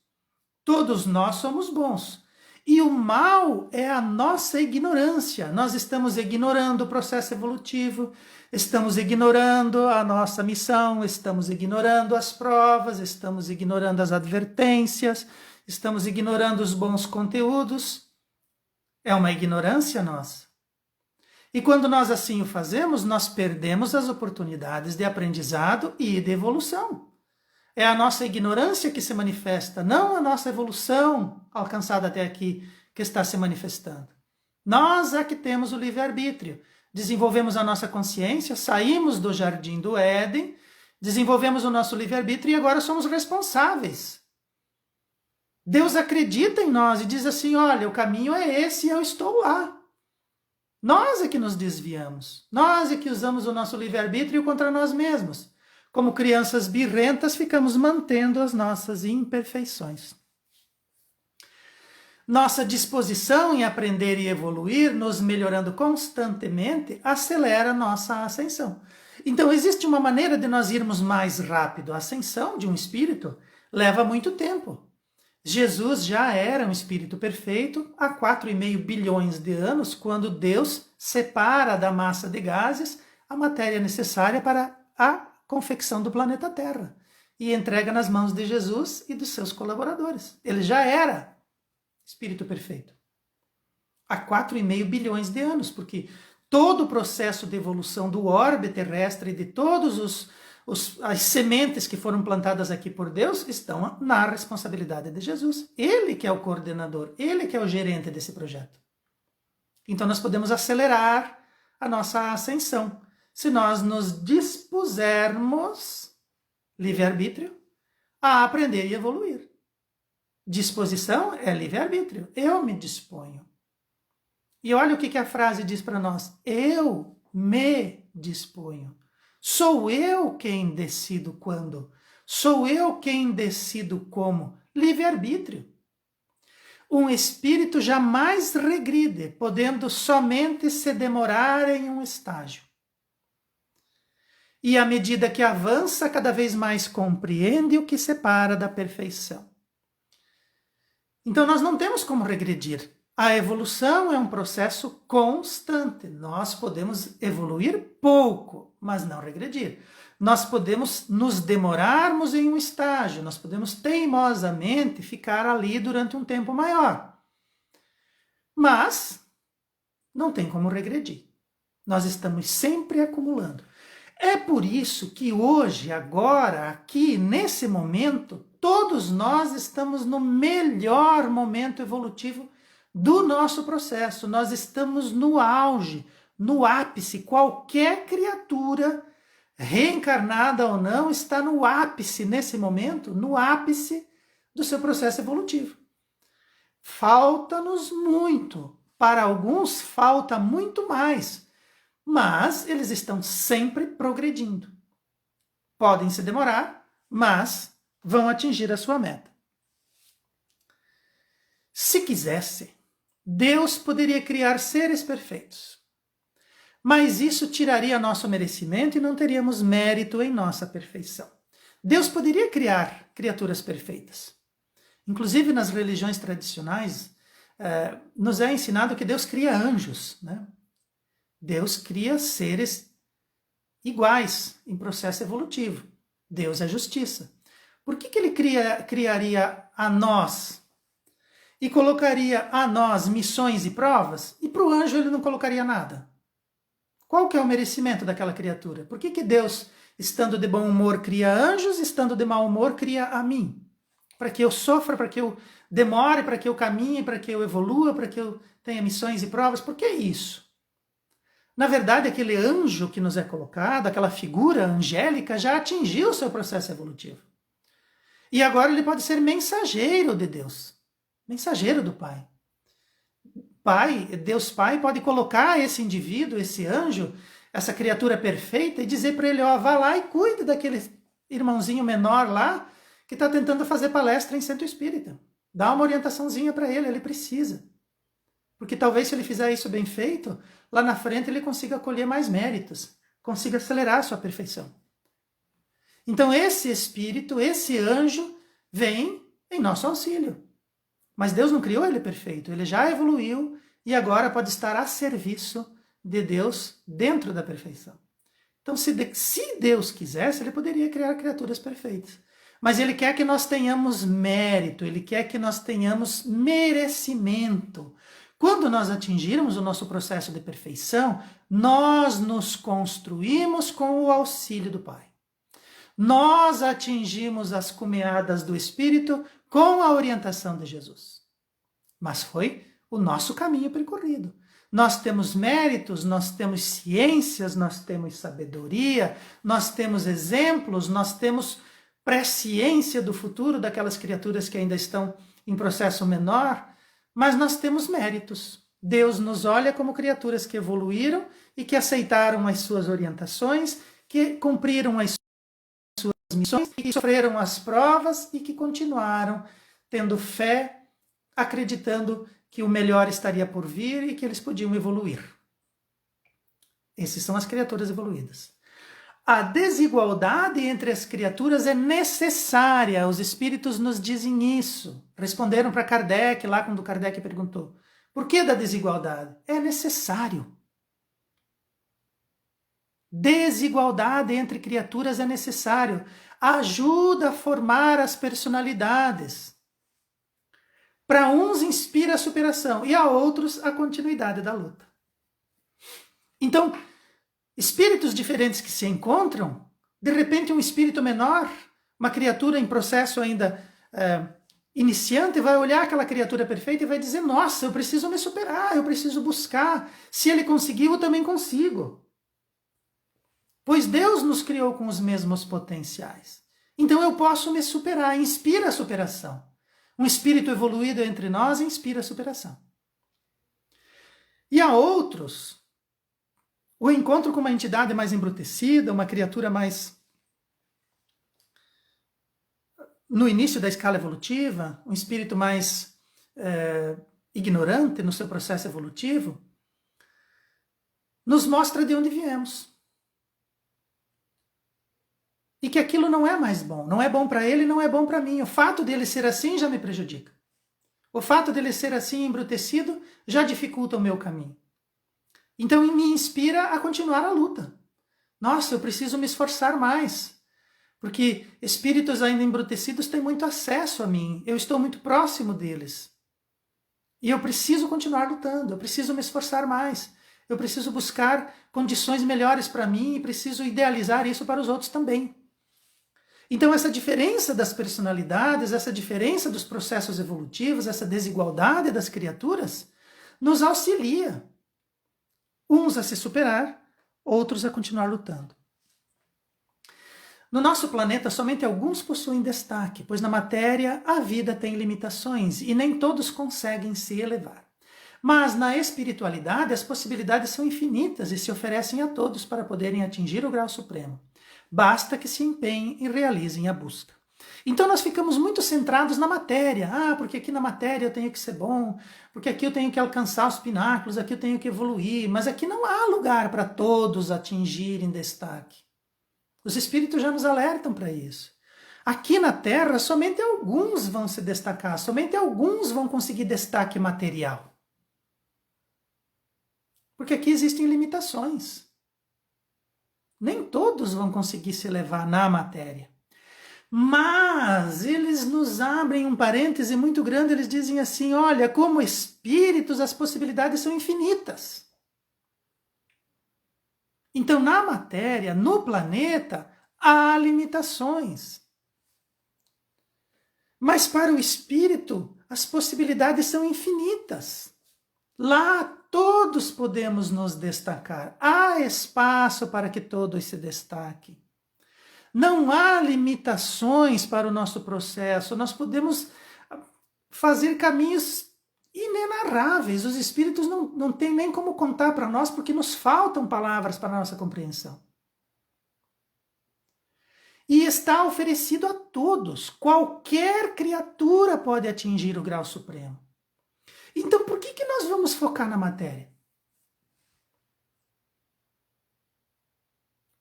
todos nós somos bons. E o mal é a nossa ignorância. Nós estamos ignorando o processo evolutivo, estamos ignorando a nossa missão, estamos ignorando as provas, estamos ignorando as advertências, estamos ignorando os bons conteúdos. É uma ignorância nossa. E quando nós assim o fazemos, nós perdemos as oportunidades de aprendizado e de evolução. É a nossa ignorância que se manifesta, não a nossa evolução alcançada até aqui que está se manifestando. Nós é que temos o livre-arbítrio. Desenvolvemos a nossa consciência, saímos do jardim do Éden, desenvolvemos o nosso livre-arbítrio e agora somos responsáveis. Deus acredita em nós e diz assim, olha, o caminho é esse e eu estou lá. Nós é que nos desviamos. Nós é que usamos o nosso livre-arbítrio contra nós mesmos. Como crianças birrentas, ficamos mantendo as nossas imperfeições. Nossa disposição em aprender e evoluir, nos melhorando constantemente, acelera nossa ascensão. Então, existe uma maneira de nós irmos mais rápido. A ascensão de um espírito leva muito tempo. Jesus já era um espírito perfeito há 4,5 bilhões de anos, quando Deus separa da massa de gases a matéria necessária para a confecção do planeta Terra e entrega nas mãos de Jesus e dos seus colaboradores. Ele já era espírito perfeito há 4,5 bilhões de anos, porque todo o processo de evolução do orbe terrestre e de todos as sementes que foram plantadas aqui por Deus estão na responsabilidade de Jesus. Ele que é o coordenador, ele que é o gerente desse projeto. Então nós podemos acelerar a nossa ascensão se nós nos dispusermos, livre-arbítrio, a aprender e evoluir. Disposição é livre-arbítrio. Eu me disponho. E olha o que a frase diz para nós. Eu me disponho. Sou eu quem decido quando. Sou eu quem decido como. Livre-arbítrio. Um espírito jamais regride, podendo somente se demorar em um estágio. E à medida que avança, cada vez mais compreende o que separa da perfeição. Então nós não temos como regredir. A evolução é um processo constante. Nós podemos evoluir pouco, mas não regredir. Nós podemos nos demorarmos em um estágio, nós podemos teimosamente ficar ali durante um tempo maior. Mas não tem como regredir. Nós estamos sempre acumulando. É por isso que hoje, agora, aqui, nesse momento, todos nós estamos no melhor momento evolutivo do nosso processo. Nós estamos no auge, no ápice. Qualquer criatura, reencarnada ou não, está no ápice, nesse momento, no ápice do seu processo evolutivo. Falta-nos muito. Para alguns, falta muito mais. Mas eles estão sempre progredindo. Podem se demorar, mas vão atingir a sua meta. Se quisesse, Deus poderia criar seres perfeitos. Mas isso tiraria nosso merecimento e não teríamos mérito em nossa perfeição. Deus poderia criar criaturas perfeitas. Inclusive nas religiões tradicionais, nos é ensinado que Deus cria anjos, né? Deus cria seres iguais em processo evolutivo. Deus é justiça. Por que ele criaria a nós, e colocaria a nós missões e provas, e para o anjo ele não colocaria nada. Qual que é o merecimento daquela criatura? Por que Deus, estando de bom humor, cria anjos, estando de mau humor, cria a mim? Para que eu sofra, para que eu demore, para que eu caminhe, para que eu evolua, para que eu tenha missões e provas? Por que isso? Na verdade, aquele anjo que nos é colocado, aquela figura angélica, já atingiu o seu processo evolutivo. E agora ele pode ser mensageiro de Deus, mensageiro do Pai. Deus Pai pode colocar esse indivíduo, esse anjo, essa criatura perfeita e dizer para ele, ó, vá lá e cuide daquele irmãozinho menor lá que está tentando fazer palestra em centro espírita. Dá uma orientaçãozinha para ele precisa. Porque talvez se ele fizer isso bem feito, lá na frente ele consiga colher mais méritos, consiga acelerar a sua perfeição. Então esse espírito, esse anjo, vem em nosso auxílio. Mas Deus não criou ele perfeito, ele já evoluiu e agora pode estar a serviço de Deus dentro da perfeição. Então, se Deus quisesse, ele poderia criar criaturas perfeitas. Mas ele quer que nós tenhamos mérito, ele quer que nós tenhamos merecimento. Quando nós atingirmos o nosso processo de perfeição, nós nos construímos com o auxílio do Pai. Nós atingimos as cumeadas do Espírito com a orientação de Jesus. Mas foi o nosso caminho percorrido. Nós temos méritos, nós temos ciências, nós temos sabedoria, nós temos exemplos, nós temos presciência do futuro daquelas criaturas que ainda estão em processo menor, mas nós temos méritos. Deus nos olha como criaturas que evoluíram e que aceitaram as suas orientações, que cumpriram as suas missões, que sofreram as provas e que continuaram tendo fé, acreditando que o melhor estaria por vir e que eles podiam evoluir. Essas são as criaturas evoluídas. A desigualdade entre as criaturas é necessária, os espíritos nos dizem isso. Responderam para Kardec, lá quando Kardec perguntou, por que da desigualdade? É necessário. Desigualdade entre criaturas é necessário. Ajuda a formar as personalidades. Para uns inspira a superação e a outros a continuidade da luta. Então, espíritos diferentes que se encontram, de repente um espírito menor, uma criatura em processo ainda iniciante, vai olhar aquela criatura perfeita e vai dizer, nossa, eu preciso me superar, eu preciso buscar. Se ele conseguiu, eu também consigo. Pois Deus nos criou com os mesmos potenciais. Então eu posso me superar, inspira a superação. Um espírito evoluído entre nós inspira a superação. E a outros, o encontro com uma entidade mais embrutecida, uma criatura mais no início da escala evolutiva, um espírito mais ignorante no seu processo evolutivo, nos mostra de onde viemos. E que aquilo não é mais bom. Não é bom para ele, não é bom para mim. O fato dele ser assim já me prejudica. O fato dele ser assim embrutecido já dificulta o meu caminho. Então me inspira a continuar a luta. Nossa, eu preciso me esforçar mais. Porque espíritos ainda embrutecidos têm muito acesso a mim. Eu estou muito próximo deles. E eu preciso continuar lutando. Eu preciso me esforçar mais. Eu preciso buscar condições melhores para mim e preciso idealizar isso para os outros também. Então essa diferença das personalidades, essa diferença dos processos evolutivos, essa desigualdade das criaturas, nos auxilia. Uns a se superar, outros a continuar lutando. No nosso planeta, somente alguns possuem destaque, pois na matéria a vida tem limitações e nem todos conseguem se elevar. Mas na espiritualidade as possibilidades são infinitas e se oferecem a todos para poderem atingir o grau supremo. Basta que se empenhem e realizem a busca. Então nós ficamos muito centrados na matéria. Porque aqui na matéria eu tenho que ser bom, porque aqui eu tenho que alcançar os pináculos, aqui eu tenho que evoluir, mas aqui não há lugar para todos atingirem destaque. Os espíritos já nos alertam para isso. Aqui na Terra somente alguns vão se destacar, somente alguns vão conseguir destaque material. Porque aqui existem limitações. Nem todos vão conseguir se elevar na matéria. Mas eles nos abrem um parêntese muito grande, eles dizem assim, olha, como espíritos as possibilidades são infinitas. Então, na matéria, no planeta, há limitações. Mas para o espírito, as possibilidades são infinitas. Lá todos podemos nos destacar. Há espaço para que todos se destaquem. Não há limitações para o nosso processo. Nós podemos fazer caminhos inenarráveis. Os espíritos não têm nem como contar para nós, porque nos faltam palavras para a nossa compreensão. E está oferecido a todos. Qualquer criatura pode atingir o grau supremo. Então, por que nós vamos focar na matéria?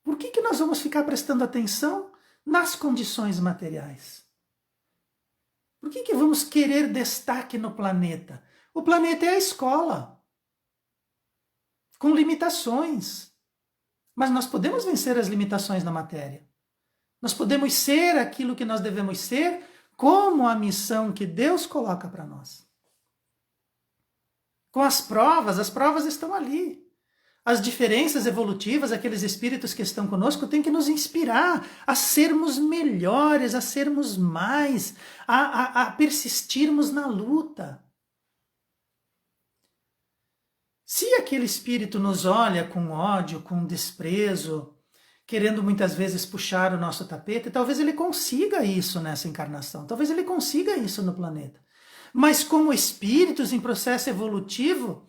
Por que nós vamos ficar prestando atenção nas condições materiais? Por que vamos querer destaque no planeta? O planeta é a escola, com limitações. Mas nós podemos vencer as limitações na matéria. Nós podemos ser aquilo que nós devemos ser, como a missão que Deus coloca para nós. Com as provas estão ali. As diferenças evolutivas, aqueles espíritos que estão conosco, têm que nos inspirar a sermos melhores, a sermos mais, a persistirmos na luta. Se aquele espírito nos olha com ódio, com desprezo, querendo muitas vezes puxar o nosso tapete, talvez ele consiga isso nessa encarnação, talvez ele consiga isso no planeta. Mas como espíritos em processo evolutivo,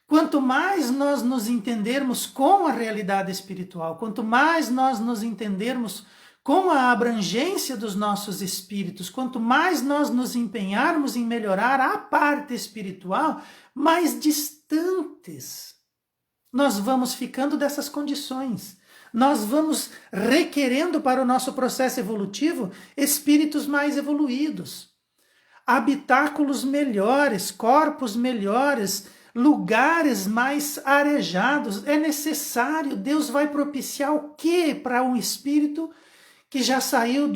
quanto mais nós nos entendermos com a realidade espiritual, quanto mais nós nos entendermos com a abrangência dos nossos espíritos, quanto mais nós nos empenharmos em melhorar a parte espiritual, mais distantes nós vamos ficando dessas condições. Nós vamos requerendo para o nosso processo evolutivo espíritos mais evoluídos, habitáculos melhores, corpos melhores, lugares mais arejados. É necessário. Deus vai propiciar o quê para um espírito que já saiu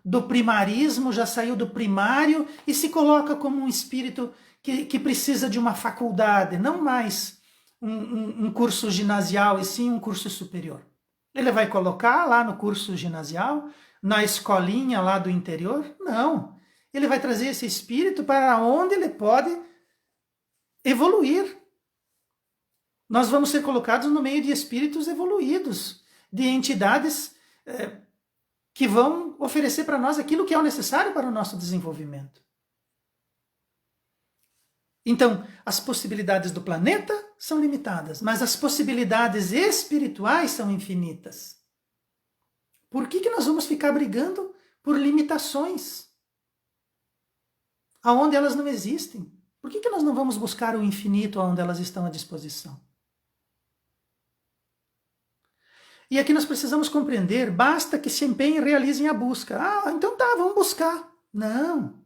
do primarismo, já saiu do primário e se coloca como um espírito que precisa de uma faculdade, não mais um curso ginasial, e sim um curso superior. Ele vai colocar lá no curso ginasial, na escolinha lá do interior? Não. Ele vai trazer esse espírito para onde ele pode evoluir. Nós vamos ser colocados no meio de espíritos evoluídos, de entidades que vão oferecer para nós aquilo que é o necessário para o nosso desenvolvimento. Então, as possibilidades do planeta são limitadas, mas as possibilidades espirituais são infinitas. Por que nós vamos ficar brigando por limitações aonde elas não existem? Por que nós não vamos buscar o infinito onde elas estão à disposição? E aqui nós precisamos compreender, basta que se empenhem e realizem a busca. Ah, então tá, vamos buscar. Não.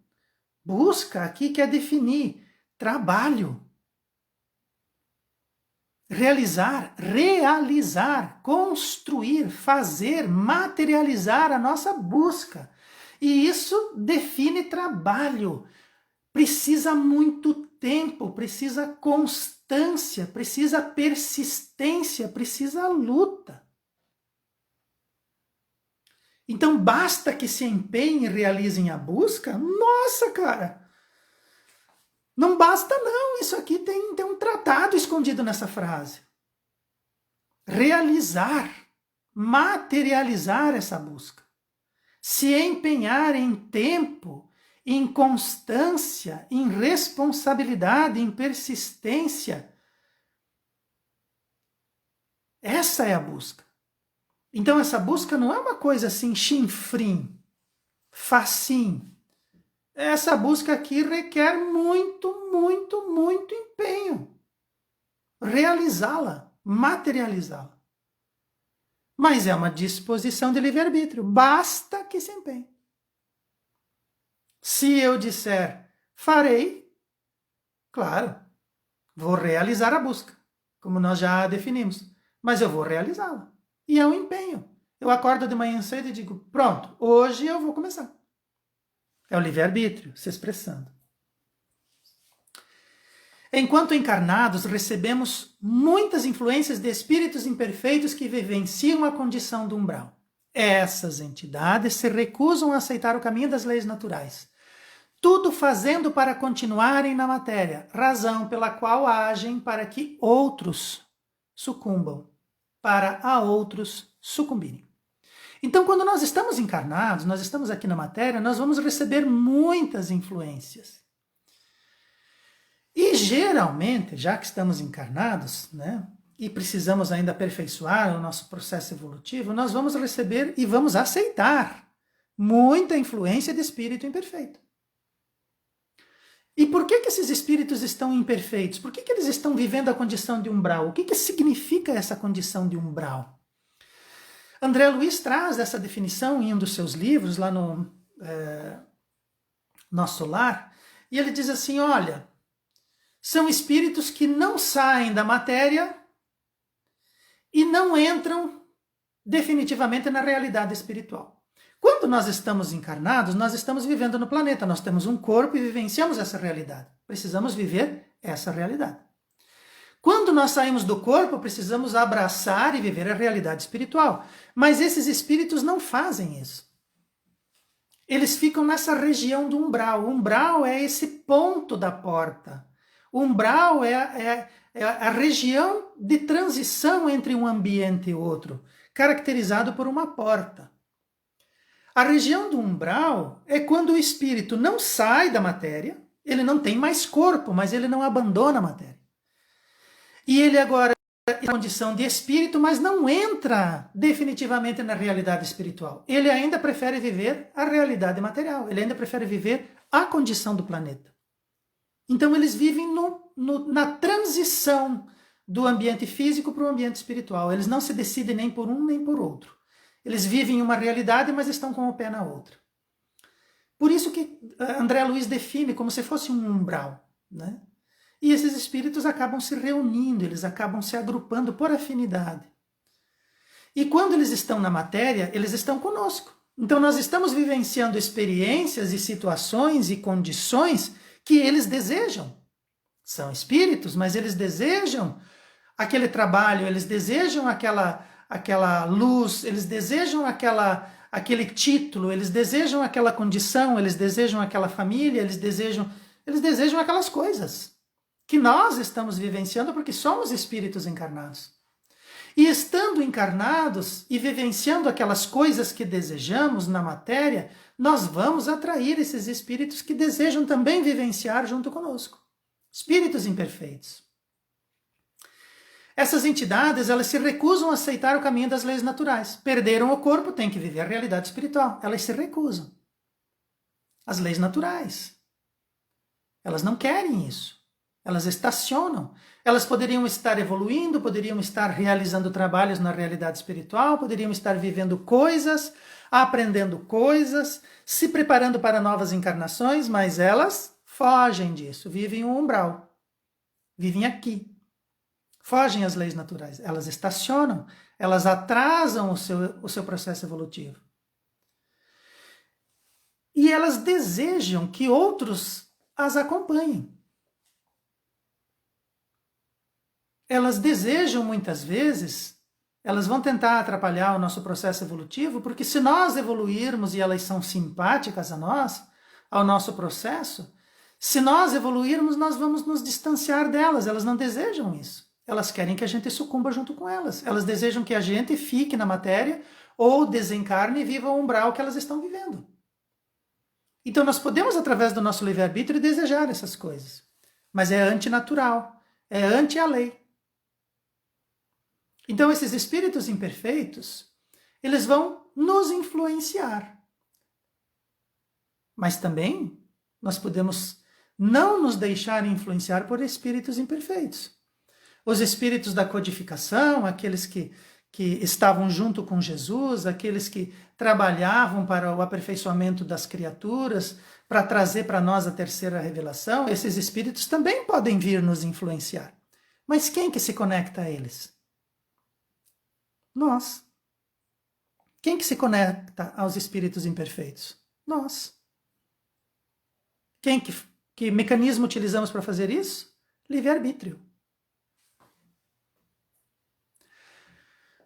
Busca aqui quer definir trabalho. Realizar, construir, fazer, materializar a nossa busca. E isso define trabalho. Precisa muito tempo, precisa constância, precisa persistência, precisa luta. Então basta que se empenhem e realizem a busca? Nossa, cara! Não basta não, isso aqui tem um tratado escondido nessa frase. Realizar, materializar essa busca. Se empenhar em tempo, em constância, em responsabilidade, em persistência. Essa é a busca. Então essa busca não é uma coisa assim chinfrim, facinho. Essa busca aqui requer muito, muito, muito empenho. Realizá-la, materializá-la. Mas é uma disposição de livre-arbítrio. Basta que se empenhe. Se eu disser, farei, claro, vou realizar a busca, como nós já definimos. Mas eu vou realizá-la. E é um empenho. Eu acordo de manhã cedo e digo, pronto, hoje eu vou começar. É o livre-arbítrio se expressando. Enquanto encarnados, recebemos muitas influências de espíritos imperfeitos que vivenciam a condição do umbral. Essas entidades se recusam a aceitar o caminho das leis naturais, tudo fazendo para continuarem na matéria, razão pela qual agem para que outros sucumbam, para a outros sucumbirem. Então, quando nós estamos encarnados, nós estamos aqui na matéria, nós vamos receber muitas influências. E geralmente, já que estamos encarnados, né, e precisamos ainda aperfeiçoar o nosso processo evolutivo, nós vamos receber e vamos aceitar muita influência de espírito imperfeito. E por que esses espíritos estão imperfeitos? Por que eles estão vivendo a condição de umbral? O que significa essa condição de umbral? André Luiz traz essa definição em um dos seus livros, lá no Nosso Lar, e ele diz assim, olha, são espíritos que não saem da matéria e não entram definitivamente na realidade espiritual. Quando nós estamos encarnados, nós estamos vivendo no planeta, nós temos um corpo e vivenciamos essa realidade. Precisamos viver essa realidade. Quando nós saímos do corpo, precisamos abraçar e viver a realidade espiritual. Mas esses espíritos não fazem isso. Eles ficam nessa região do umbral. O umbral é esse ponto da porta. O umbral é a região de transição entre um ambiente e outro, caracterizado por uma porta. A região do umbral é quando o espírito não sai da matéria, ele não tem mais corpo, mas ele não abandona a matéria. E ele agora é condição de espírito, mas não entra definitivamente na realidade espiritual. Ele ainda prefere viver a realidade material, ele ainda prefere viver a condição do planeta. Então eles vivem na transição do ambiente físico para o ambiente espiritual. Eles não se decidem nem por um nem por outro. Eles vivem uma realidade, mas estão com o pé na outra. Por isso que André Luiz define como se fosse um umbral, né? E esses espíritos acabam se reunindo, eles acabam se agrupando por afinidade. E quando eles estão na matéria, eles estão conosco. Então nós estamos vivenciando experiências e situações e condições que eles desejam. São espíritos, mas eles desejam aquele trabalho, eles desejam aquela luz, eles desejam aquele título, eles desejam aquela condição, eles desejam aquela família, eles desejam aquelas coisas que nós estamos vivenciando porque somos espíritos encarnados. E estando encarnados e vivenciando aquelas coisas que desejamos na matéria, nós vamos atrair esses espíritos que desejam também vivenciar junto conosco. Espíritos imperfeitos. Essas entidades, elas se recusam a aceitar o caminho das leis naturais. Perderam o corpo, têm que viver a realidade espiritual. Elas se recusam. As leis naturais. Elas não querem isso. Elas estacionam. Elas poderiam estar evoluindo, poderiam estar realizando trabalhos na realidade espiritual, poderiam estar vivendo coisas, aprendendo coisas, se preparando para novas encarnações, mas elas fogem disso, vivem um umbral. Vivem aqui. Fogem às leis naturais. Elas estacionam, elas atrasam o seu processo evolutivo. E elas desejam que outros as acompanhem. Elas desejam muitas vezes, elas vão tentar atrapalhar o nosso processo evolutivo, porque se nós evoluirmos e elas são simpáticas a nós, ao nosso processo, se nós evoluirmos, nós vamos nos distanciar delas. Elas não desejam isso. Elas querem que a gente sucumba junto com elas. Elas desejam que a gente fique na matéria ou desencarne e viva o umbral que elas estão vivendo. Então nós podemos, através do nosso livre-arbítrio, desejar essas coisas. Mas é antinatural, é anti a lei. Então esses espíritos imperfeitos, eles vão nos influenciar. Mas também nós podemos não nos deixar influenciar por espíritos imperfeitos. Os espíritos da codificação, aqueles que estavam junto com Jesus, aqueles que trabalhavam para o aperfeiçoamento das criaturas, para trazer para nós a terceira revelação, esses espíritos também podem vir nos influenciar. Mas quem que se conecta a eles? Nós. Quem que se conecta aos espíritos imperfeitos? Nós. Que mecanismo utilizamos para fazer isso? Livre-arbítrio.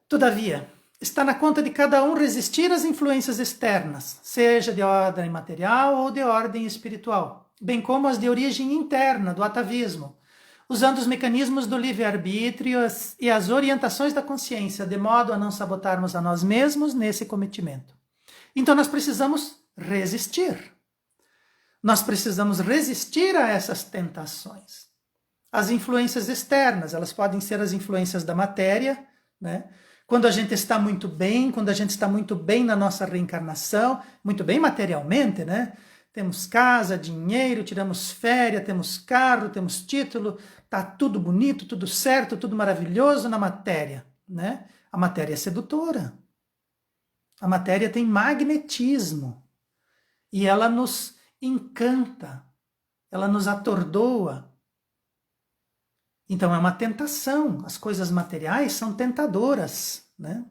Todavia, está na conta de cada um resistir às influências externas, seja de ordem material ou de ordem espiritual, bem como as de origem interna, do atavismo, usando os mecanismos do livre-arbítrio e as orientações da consciência, de modo a não sabotarmos a nós mesmos nesse cometimento. Então nós precisamos resistir. Nós precisamos resistir a essas tentações. As influências externas, elas podem ser as influências da matéria, né? Quando a gente está muito bem, quando a gente está muito bem na nossa reencarnação, muito bem materialmente, né? Temos casa, dinheiro, tiramos férias, temos carro, temos título, tá tudo bonito, tudo certo, tudo maravilhoso na matéria, né? A matéria é sedutora. A matéria tem magnetismo e ela nos encanta, ela nos atordoa. Então é uma tentação, as coisas materiais são tentadoras, né?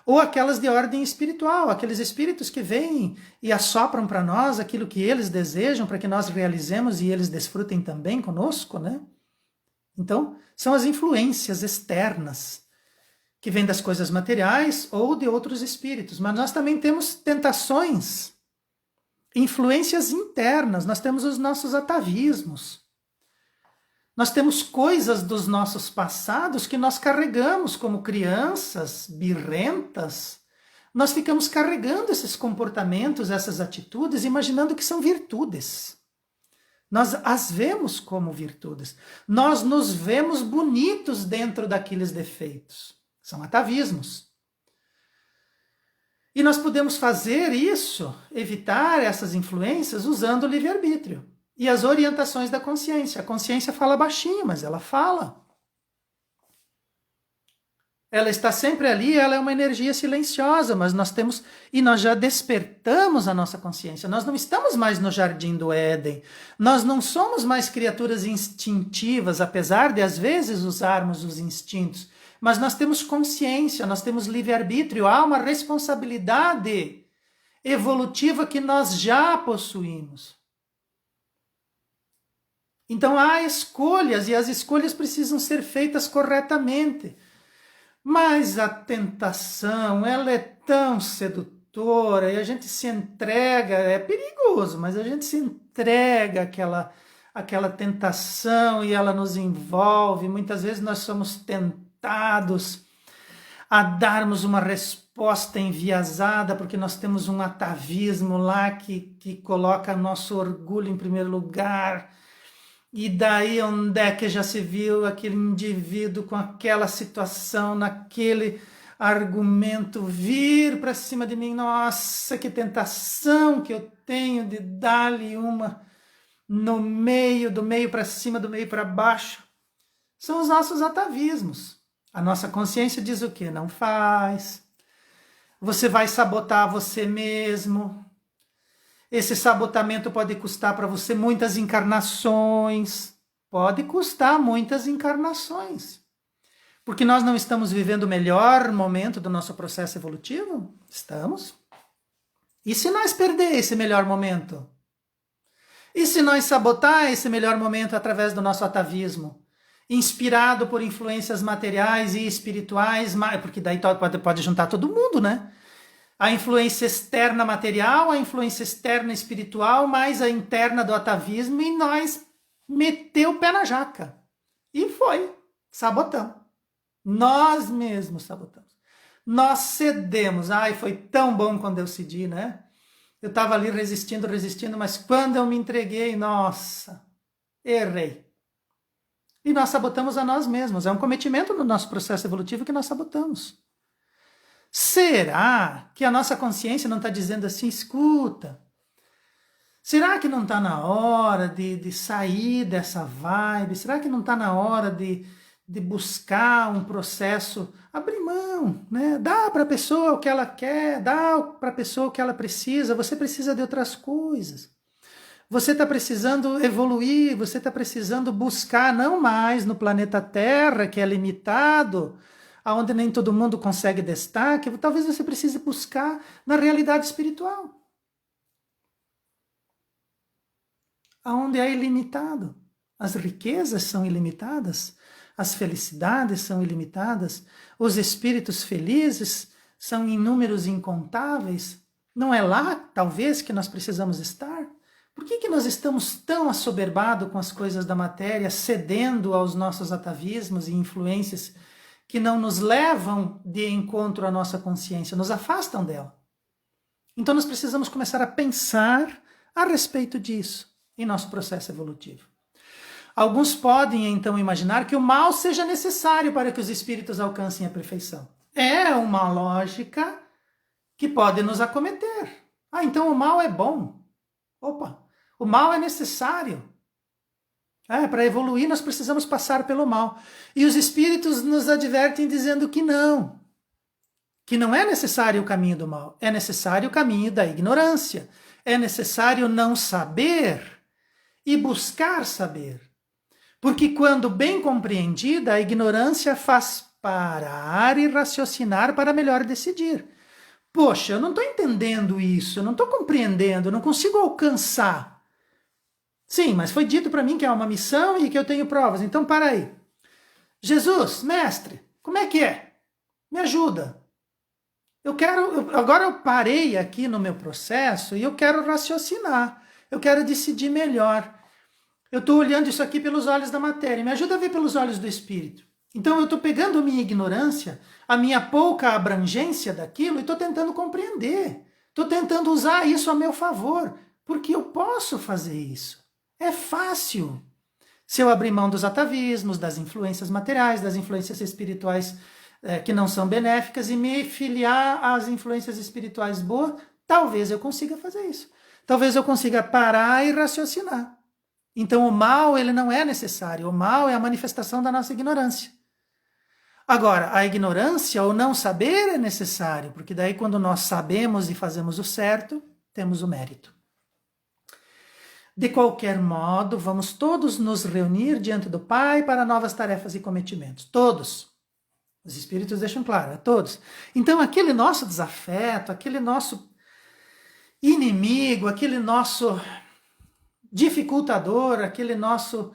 Ou aquelas de ordem espiritual, aqueles espíritos que vêm e assopram para nós aquilo que eles desejam, para que nós realizemos e eles desfrutem também conosco, né? Então, são as influências externas, que vêm das coisas materiais ou de outros espíritos. Mas nós também temos tentações, influências internas, nós temos os nossos atavismos. Nós temos coisas dos nossos passados que nós carregamos como crianças birrentas. Nós ficamos carregando esses comportamentos, essas atitudes, imaginando que são virtudes. Nós as vemos como virtudes. Nós nos vemos bonitos dentro daqueles defeitos. São atavismos. E nós podemos fazer isso, evitar essas influências, usando o livre-arbítrio. E as orientações da consciência. A consciência fala baixinho, mas ela fala. Ela está sempre ali, ela é uma energia silenciosa, mas nós temos, e nós já despertamos a nossa consciência. Nós não estamos mais no jardim do Éden. Nós não somos mais criaturas instintivas, apesar de às vezes usarmos os instintos. Mas nós temos consciência, nós temos livre-arbítrio, há uma responsabilidade evolutiva que nós já possuímos. Então há escolhas, e as escolhas precisam ser feitas corretamente. Mas a tentação, ela é tão sedutora, e a gente se entrega, é perigoso, mas a gente se entrega àquela tentação, e ela nos envolve. Muitas vezes nós somos tentados a darmos uma resposta enviesada, porque nós temos um atavismo lá que coloca nosso orgulho em primeiro lugar. E daí onde é que já se viu aquele indivíduo com aquela situação, naquele argumento, vir para cima de mim? Nossa, que tentação que eu tenho de dar-lhe uma no meio, do meio para cima, do meio para baixo. São os nossos atavismos. A nossa consciência diz o quê? Não faz. Você vai sabotar você mesmo. Esse sabotamento pode custar para você muitas encarnações. Pode custar muitas encarnações. Porque nós não estamos vivendo o melhor momento do nosso processo evolutivo? Estamos. E se nós perder esse melhor momento? E se nós sabotar esse melhor momento através do nosso atavismo? Inspirado por influências materiais e espirituais, porque daí pode juntar todo mundo, né? A influência externa material, a influência externa espiritual, mais a interna do atavismo, e nós meteu o pé na jaca. E foi, sabotamos. Nós mesmos sabotamos. Nós cedemos. Ai, foi tão bom quando eu cedi, né? Eu estava ali resistindo, mas quando eu me entreguei, nossa, errei. E nós sabotamos a nós mesmos. É um cometimento no nosso processo evolutivo que nós sabotamos. Será que a nossa consciência não está dizendo assim, escuta, será que não está na hora de sair dessa vibe? Será que não está na hora de buscar um processo, abrir mão, né? Dá para a pessoa o que ela quer, dá para a pessoa o que ela precisa, você precisa de outras coisas. Você está precisando evoluir, você está precisando buscar não mais no planeta Terra, que é limitado, onde nem todo mundo consegue destaque, talvez você precise buscar na realidade espiritual, aonde é ilimitado. As riquezas são ilimitadas, as felicidades são ilimitadas, os espíritos felizes são em números incontáveis. Não é lá, talvez, que nós precisamos estar? Por que nós estamos tão assoberbados com as coisas da matéria, cedendo aos nossos atavismos e influências que não nos levam de encontro à nossa consciência, nos afastam dela? Então nós precisamos começar a pensar a respeito disso em nosso processo evolutivo. Alguns podem então imaginar que o mal seja necessário para que os espíritos alcancem a perfeição. É uma lógica que pode nos acometer. Então o mal é bom. Opa, o mal é necessário. Para evoluir nós precisamos passar pelo mal. E os espíritos nos advertem dizendo que não é necessário o caminho do mal, é necessário o caminho da ignorância. É necessário não saber e buscar saber. Porque quando bem compreendida, a ignorância faz parar e raciocinar para melhor decidir. Poxa, eu não estou entendendo isso, eu não estou compreendendo, eu não consigo alcançar. Sim, mas foi dito para mim que é uma missão e que eu tenho provas, então para aí. Jesus, mestre, como é que é? Me ajuda. Agora eu parei aqui no meu processo e eu quero raciocinar, eu quero decidir melhor. Eu estou olhando isso aqui pelos olhos da matéria, me ajuda a ver pelos olhos do espírito. Então eu estou pegando a minha ignorância, a minha pouca abrangência daquilo e estou tentando compreender. Estou tentando usar isso a meu favor, porque eu posso fazer isso. É fácil. Se eu abrir mão dos atavismos, das influências materiais, das influências espirituais que não são benéficas e me filiar às influências espirituais boas, talvez eu consiga fazer isso. Talvez eu consiga parar e raciocinar. Então o mal ele não é necessário, o mal é a manifestação da nossa ignorância. Agora, a ignorância ou não saber é necessário, porque daí quando nós sabemos e fazemos o certo, temos o mérito. De qualquer modo, vamos todos nos reunir diante do Pai para novas tarefas e cometimentos. Todos. Os espíritos deixam claro, é todos. Então aquele nosso desafeto, aquele nosso inimigo, aquele nosso dificultador, aquele nosso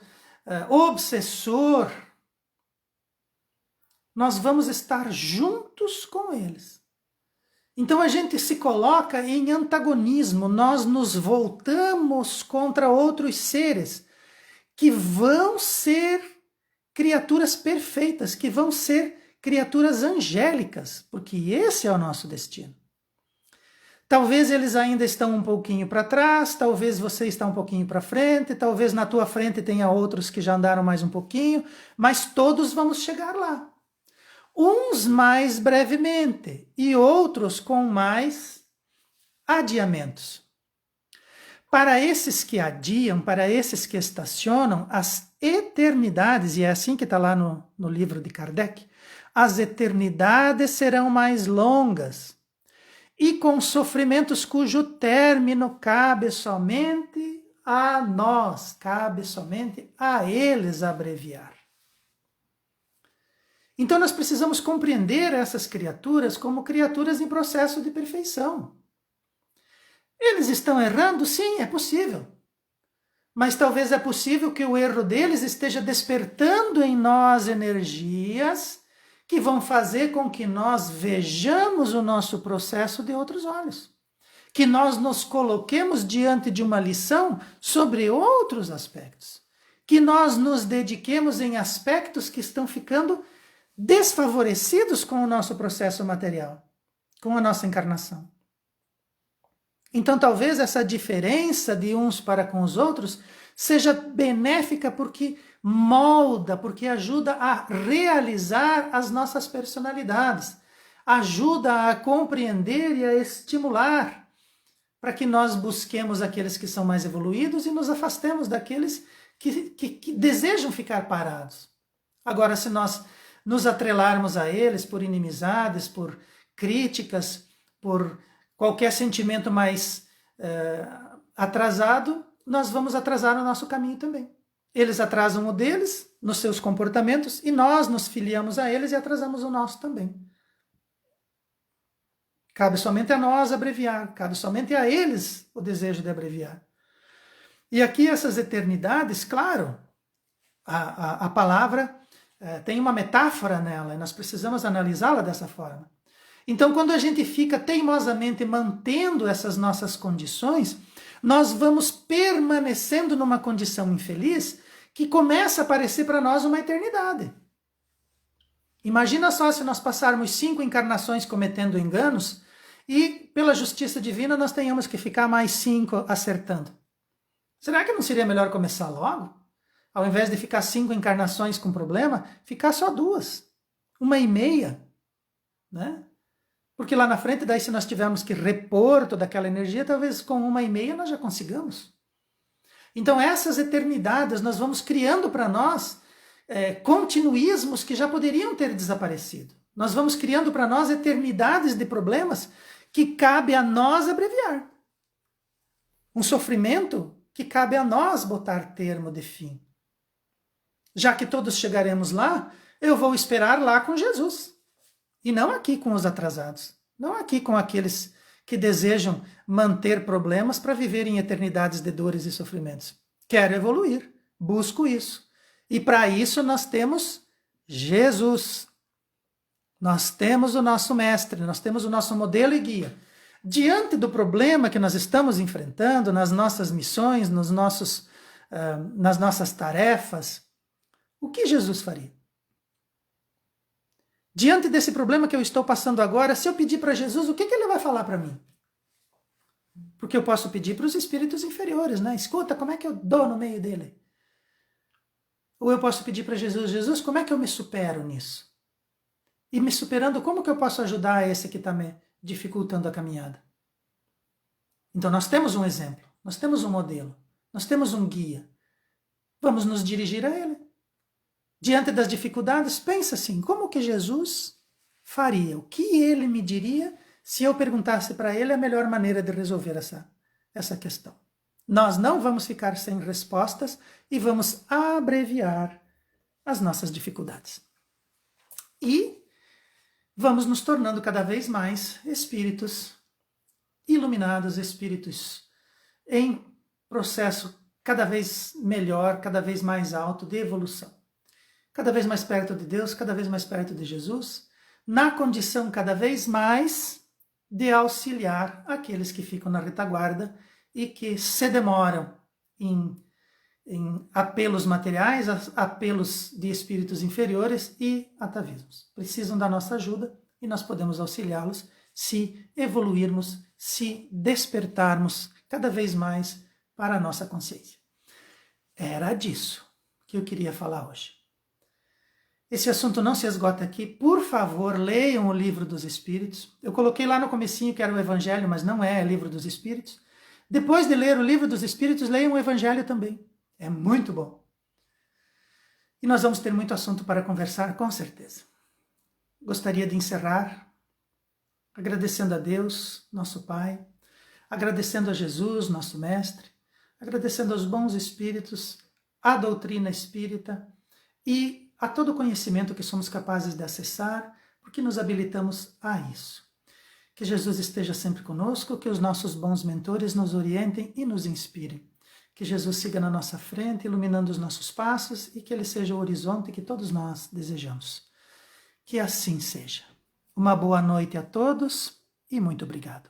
obsessor, nós vamos estar juntos com eles. Então a gente se coloca em antagonismo, nós nos voltamos contra outros seres que vão ser criaturas perfeitas, que vão ser criaturas angélicas, porque esse é o nosso destino. Talvez eles ainda estão um pouquinho para trás, talvez você está um pouquinho para frente, talvez na tua frente tenha outros que já andaram mais um pouquinho, mas todos vamos chegar lá. Uns mais brevemente e outros com mais adiamentos. Para esses que adiam, para esses que estacionam, as eternidades, e é assim que está lá no livro de Kardec, as eternidades serão mais longas e com sofrimentos cujo término cabe somente a nós, cabe somente a eles abreviar. Então nós precisamos compreender essas criaturas como criaturas em processo de perfeição. Eles estão errando? Sim, é possível. Mas talvez é possível que o erro deles esteja despertando em nós energias que vão fazer com que nós vejamos o nosso processo de outros olhos. Que nós nos coloquemos diante de uma lição sobre outros aspectos. Que nós nos dediquemos em aspectos que estão ficando desfavorecidos com o nosso processo material, com a nossa encarnação. Então talvez essa diferença de uns para com os outros seja benéfica porque molda, porque ajuda a realizar as nossas personalidades, ajuda a compreender e a estimular para que nós busquemos aqueles que são mais evoluídos e nos afastemos daqueles que desejam ficar parados. Agora, se nós nos atrelarmos a eles por inimizades, por críticas, por qualquer sentimento mais atrasado, nós vamos atrasar o nosso caminho também. Eles atrasam o deles nos seus comportamentos e nós nos filiamos a eles e atrasamos o nosso também. Cabe somente a nós abreviar, cabe somente a eles o desejo de abreviar. E aqui essas eternidades, claro, a palavra tem uma metáfora nela e nós precisamos analisá-la dessa forma. Então, quando a gente fica teimosamente mantendo essas nossas condições, nós vamos permanecendo numa condição infeliz que começa a parecer para nós uma eternidade. Imagina só se nós passarmos 5 encarnações cometendo enganos e, pela justiça divina, nós tenhamos que ficar mais 5 acertando. Será que não seria melhor começar logo? Ao invés de ficar 5 encarnações com problema, ficar só 2, 1,5, né? Porque lá na frente, daí se nós tivermos que repor toda aquela energia, talvez com 1,5 nós já consigamos. Então essas eternidades nós vamos criando para nós continuismos que já poderiam ter desaparecido. Nós vamos criando para nós eternidades de problemas que cabe a nós abreviar. Um sofrimento que cabe a nós botar termo de fim. Já que todos chegaremos lá, eu vou esperar lá com Jesus. E não aqui com os atrasados. Não aqui com aqueles que desejam manter problemas para viver em eternidades de dores e sofrimentos. Quero evoluir, busco isso. E para isso nós temos Jesus. Nós temos o nosso mestre, nós temos o nosso modelo e guia. Diante do problema que nós estamos enfrentando, nas nossas missões, nas nossas tarefas, o que Jesus faria? Diante desse problema que eu estou passando agora, se eu pedir para Jesus, o que ele vai falar para mim? Porque eu posso pedir para os espíritos inferiores, né? Escuta, como é que eu dou no meio dele? Ou eu posso pedir para Jesus, Jesus, como é que eu me supero nisso? E me superando, como que eu posso ajudar esse que está me dificultando a caminhada? Então nós temos um exemplo, nós temos um modelo, nós temos um guia. Vamos nos dirigir a ele. Diante das dificuldades, pensa assim, como que Jesus faria? O que ele me diria se eu perguntasse para ele a melhor maneira de resolver essa questão? Nós não vamos ficar sem respostas e vamos abreviar as nossas dificuldades. E vamos nos tornando cada vez mais espíritos iluminados, espíritos em processo cada vez melhor, cada vez mais alto de evolução. Cada vez mais perto de Deus, cada vez mais perto de Jesus, na condição cada vez mais de auxiliar aqueles que ficam na retaguarda e que se demoram em apelos materiais, apelos de espíritos inferiores e atavismos. Precisam da nossa ajuda e nós podemos auxiliá-los se evoluirmos, se despertarmos cada vez mais para a nossa consciência. Era disso que eu queria falar hoje. Esse assunto não se esgota aqui. Por favor, leiam o Livro dos Espíritos. Eu coloquei lá no comecinho que era o Evangelho, mas não é Livro dos Espíritos. Depois de ler o Livro dos Espíritos, leiam o Evangelho também. É muito bom. E nós vamos ter muito assunto para conversar, com certeza. Gostaria de encerrar agradecendo a Deus, nosso Pai, agradecendo a Jesus, nosso Mestre, agradecendo aos bons espíritos, à doutrina espírita e a todo o conhecimento que somos capazes de acessar, porque nos habilitamos a isso. Que Jesus esteja sempre conosco, que os nossos bons mentores nos orientem e nos inspirem. Que Jesus siga na nossa frente, iluminando os nossos passos e que Ele seja o horizonte que todos nós desejamos. Que assim seja. Uma boa noite a todos e muito obrigado.